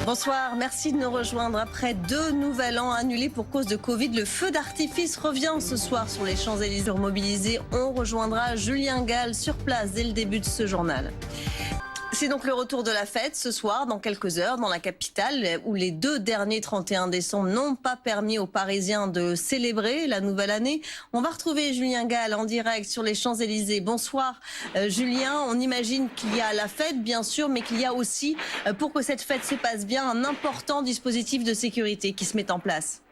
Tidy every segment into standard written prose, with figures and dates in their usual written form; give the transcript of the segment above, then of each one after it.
Bonsoir, merci de nous rejoindre. Après 2 nouvel an annulés pour cause de Covid, le feu d'artifice revient ce soir sur les Champs-Élysées mobilisés. On rejoindra Julien Gall sur place dès le début de ce journal. C'est donc le retour de la fête ce soir, dans quelques heures, dans la capitale, où les 2 derniers 31 décembre n'ont pas permis aux Parisiens de célébrer la nouvelle année. On va retrouver Julien Gall en direct sur les Champs-Élysées. Bonsoir Julien, on imagine qu'il y a la fête bien sûr, mais qu'il y a aussi, pour que cette fête se passe bien, un important dispositif de sécurité qui se met en place.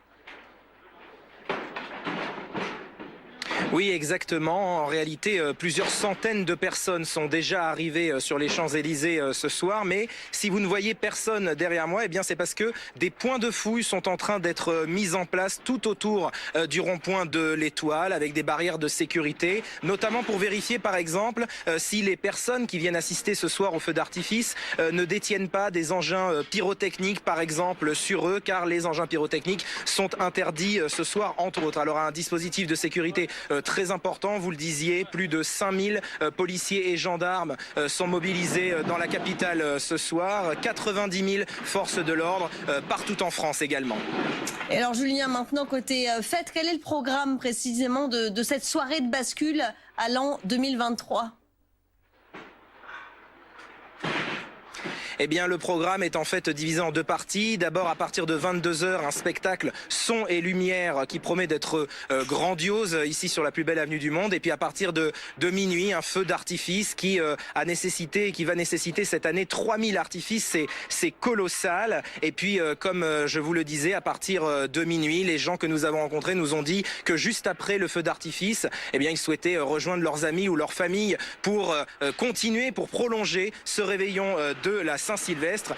Oui, exactement. En réalité, plusieurs centaines de personnes sont déjà arrivées sur les Champs-Élysées ce soir. Mais si vous ne voyez personne derrière moi, eh bien, c'est parce que des points de fouille sont en train d'être mis en place tout autour du rond-point de l'Étoile, avec des barrières de sécurité, notamment pour vérifier, par exemple, si les personnes qui viennent assister ce soir au feu d'artifice ne détiennent pas des engins pyrotechniques, par exemple, sur eux, car les engins pyrotechniques sont interdits ce soir, entre autres. Alors, un dispositif de sécurité très important, vous le disiez, plus de 5000 policiers et gendarmes sont mobilisés dans la capitale ce soir, 90 000 forces de l'ordre partout en France également. Et alors Julien, maintenant côté fête, quel est le programme précisément de cette soirée de bascule à l'an 2023 ? Eh bien, le programme est en fait divisé en 2 parties. D'abord, à partir de 22h, un spectacle son et lumière qui promet d'être grandiose ici sur la plus belle avenue du monde. Et puis à partir de minuit, un feu d'artifice qui va nécessiter cette année 3000 artifices. C'est colossal. Et puis, comme je vous le disais, à partir de minuit, les gens que nous avons rencontrés nous ont dit que juste après le feu d'artifice, eh bien, ils souhaitaient rejoindre leurs amis ou leurs familles pour continuer, pour prolonger ce réveillon de la Saint-Sylvestre.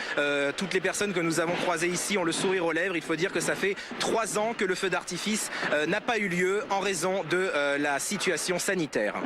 Toutes les personnes que nous avons croisées ici ont le sourire aux lèvres. Il faut dire que ça fait 3 ans que le feu d'artifice n'a pas eu lieu en raison de la situation sanitaire.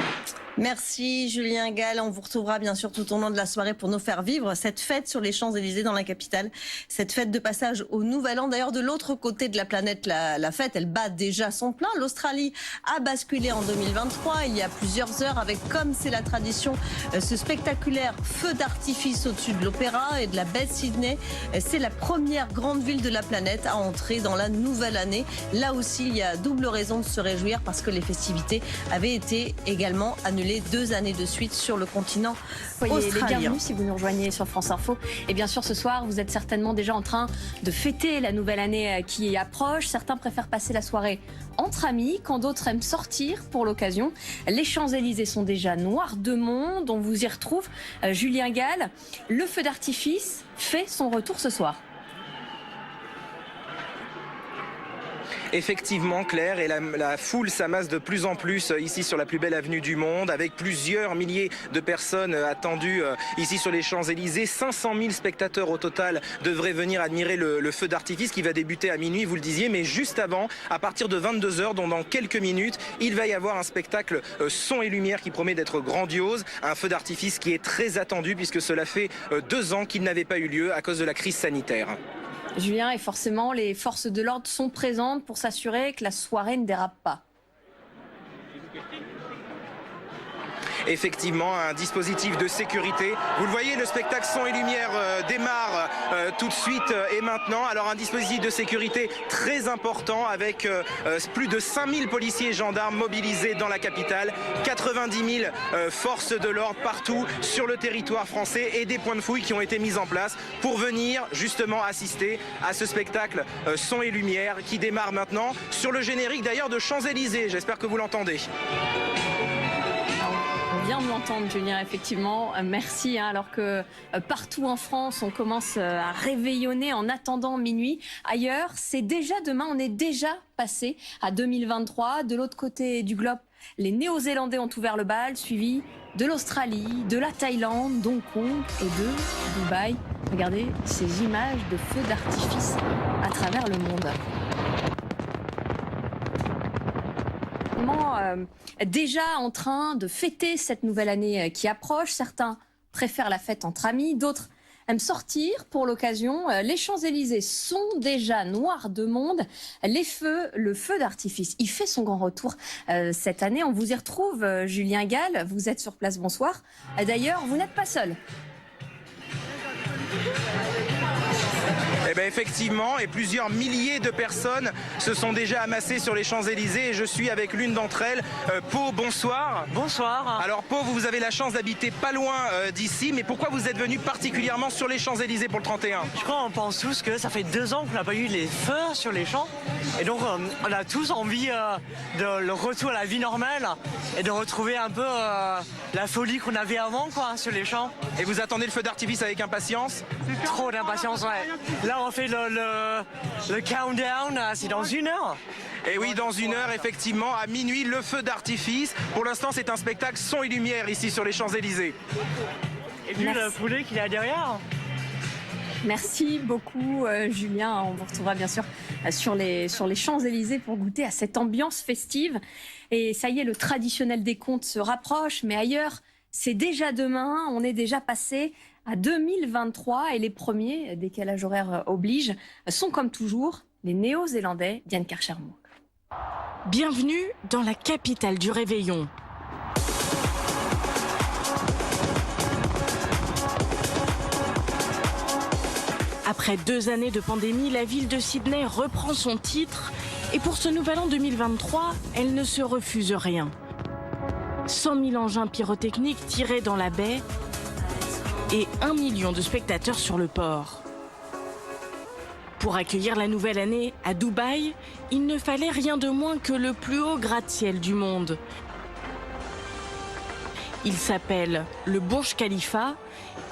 Merci Julien Gall, on vous retrouvera bien sûr tout au long de la soirée pour nous faire vivre cette fête sur les Champs-Élysées dans la capitale. Cette fête de passage au Nouvel An. D'ailleurs de l'autre côté de la planète, la fête elle bat déjà son plein. L'Australie a basculé en 2023 il y a plusieurs heures avec, comme c'est la tradition, ce spectaculaire feu d'artifice au-dessus de l'Opéra et de la baie de Sydney. C'est la première grande ville de la planète à entrer dans la nouvelle année. Là aussi il y a double raison de se réjouir parce que les festivités avaient été également annulées 2 années de suite sur le continent australien. Les bienvenus si vous nous rejoignez sur France Info. Et bien sûr, ce soir, vous êtes certainement déjà en train de fêter la nouvelle année qui approche. Certains préfèrent passer la soirée entre amis, quand d'autres aiment sortir pour l'occasion. Les Champs-Élysées sont déjà noirs de monde. On vous y retrouve. Julien Gall, le feu d'artifice fait son retour ce soir. Effectivement, Claire, et la foule s'amasse de plus en plus ici sur la plus belle avenue du monde, avec plusieurs milliers de personnes attendues ici sur les Champs-Élysées. 500 000 spectateurs au total devraient venir admirer le feu d'artifice qui va débuter à minuit, vous le disiez, mais juste avant, à partir de 22h, dont dans quelques minutes, il va y avoir un spectacle son et lumière qui promet d'être grandiose, un feu d'artifice qui est très attendu puisque cela fait 2 ans qu'il n'avait pas eu lieu à cause de la crise sanitaire. Julien, et forcément, les forces de l'ordre sont présentes pour s'assurer que la soirée ne dérape pas. Effectivement, un dispositif de sécurité. Vous le voyez, le spectacle son et lumière démarre tout de suite et maintenant. Alors un dispositif de sécurité très important avec plus de 5000 policiers et gendarmes mobilisés dans la capitale, 90 000 forces de l'ordre partout sur le territoire français et des points de fouille qui ont été mis en place pour venir justement assister à ce spectacle son et lumière qui démarre maintenant sur le générique d'ailleurs de Champs-Élysées. J'espère que vous l'entendez. On vient de l'entendre, Julien, effectivement. Merci. Alors que partout en France, on commence à réveillonner en attendant minuit. Ailleurs, c'est déjà demain. On est déjà passé à 2023. De l'autre côté du globe, les Néo-Zélandais ont ouvert le bal, suivi de l'Australie, de la Thaïlande, d'Hong Kong et de Dubaï. Regardez ces images de feux d'artifice à travers le monde. Déjà en train de fêter cette nouvelle année qui approche. Certains préfèrent la fête entre amis, d'autres aiment sortir pour l'occasion. Les Champs-Élysées sont déjà noirs de monde. Le feu d'artifice, il fait son grand retour cette année. On vous y retrouve, Julien Gall. Vous êtes sur place, bonsoir. D'ailleurs, vous n'êtes pas seul. ben effectivement, et plusieurs milliers de personnes se sont déjà amassées sur les Champs-Élysées et je suis avec l'une d'entre elles. Pau, bonsoir. Bonsoir. Alors Pau, vous avez la chance d'habiter pas loin d'ici, mais pourquoi vous êtes venu particulièrement sur les Champs-Élysées pour le 31? Je crois qu'on pense tous que ça fait 2 ans qu'on n'a pas eu les feux sur les champs. Et donc on a tous envie de le retour à la vie normale et de retrouver un peu la folie qu'on avait avant quoi, sur les champs. Et vous attendez le feu d'artifice avec impatience? Trop d'impatience, ouais. Là on fait le countdown, c'est dans 1 heure. Et oui, dans 1 heure, effectivement, à minuit, le feu d'artifice. Pour l'instant, c'est un spectacle son et lumière ici sur les Champs-Élysées. Et puis le poulet qu'il y a derrière. Merci beaucoup Julien. On vous retrouvera bien sûr sur les Champs-Élysées pour goûter à cette ambiance festive. Et ça y est, le traditionnel décompte se rapproche, mais ailleurs, c'est déjà demain. On est déjà passé à 2023 et les premiers, décalage horaire oblige, sont comme toujours les Néo-Zélandais. Diane Karcher-Mouk. Bienvenue dans la capitale du réveillon. Après 2 années de pandémie, la ville de Sydney reprend son titre et pour ce nouvel an 2023, elle ne se refuse rien. 100 000 engins pyrotechniques tirés dans la baie et 1 million de spectateurs sur le port. Pour accueillir la nouvelle année à Dubaï, il ne fallait rien de moins que le plus haut gratte-ciel du monde. Il s'appelle le Burj Khalifa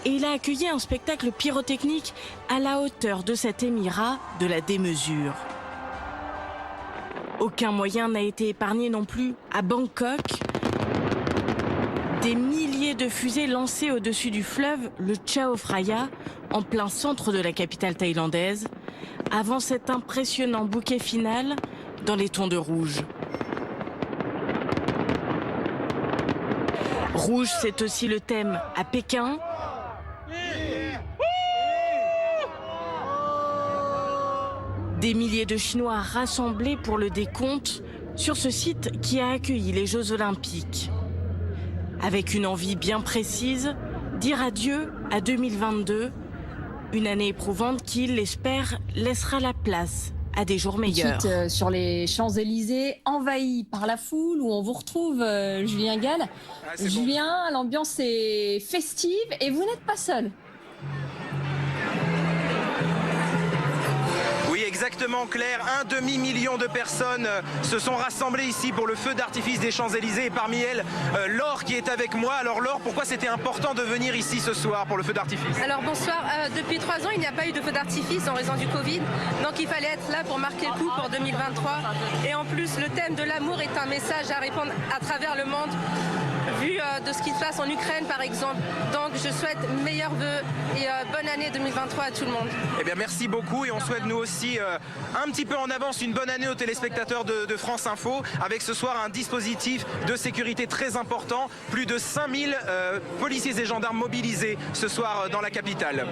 et il a accueilli un spectacle pyrotechnique à la hauteur de cet émirat de la démesure. Aucun moyen n'a été épargné non plus à Bangkok. Des milliers de fusées lancées au-dessus du fleuve, le Chao Phraya, en plein centre de la capitale thaïlandaise, avant cet impressionnant bouquet final dans les tons de rouge. Rouge, c'est aussi le thème à Pékin. Des milliers de Chinois rassemblés pour le décompte sur ce site qui a accueilli les Jeux Olympiques. Avec une envie bien précise, dire adieu à 2022, une année éprouvante qui, il l'espère, laissera la place à des jours meilleurs. Ensuite, sur les Champs-Élysées, envahis par la foule, où on vous retrouve Julien Gall. Julien, bon. L'ambiance est festive et vous n'êtes pas seul. Oui, exactement, Claire. 1 demi-million de personnes se sont rassemblées ici pour le feu d'artifice des Champs-Élysées. Et parmi elles, Laure qui est avec moi. Alors Laure, pourquoi c'était important de venir ici ce soir pour le feu d'artifice? Alors bonsoir. Depuis 3 ans, il n'y a pas eu de feu d'artifice en raison du Covid. Donc il fallait être là pour marquer le coup pour 2023. Et en plus, le thème de l'amour est un message à répandre à travers le monde, vu de ce qui se passe en Ukraine par exemple. Donc je souhaite meilleurs vœux et bonne année 2023 à tout le monde. Eh bien merci beaucoup et on souhaite nous aussi un petit peu en avance une bonne année aux téléspectateurs de France Info, avec ce soir un dispositif de sécurité très important, plus de 5000 policiers et gendarmes mobilisés ce soir dans la capitale.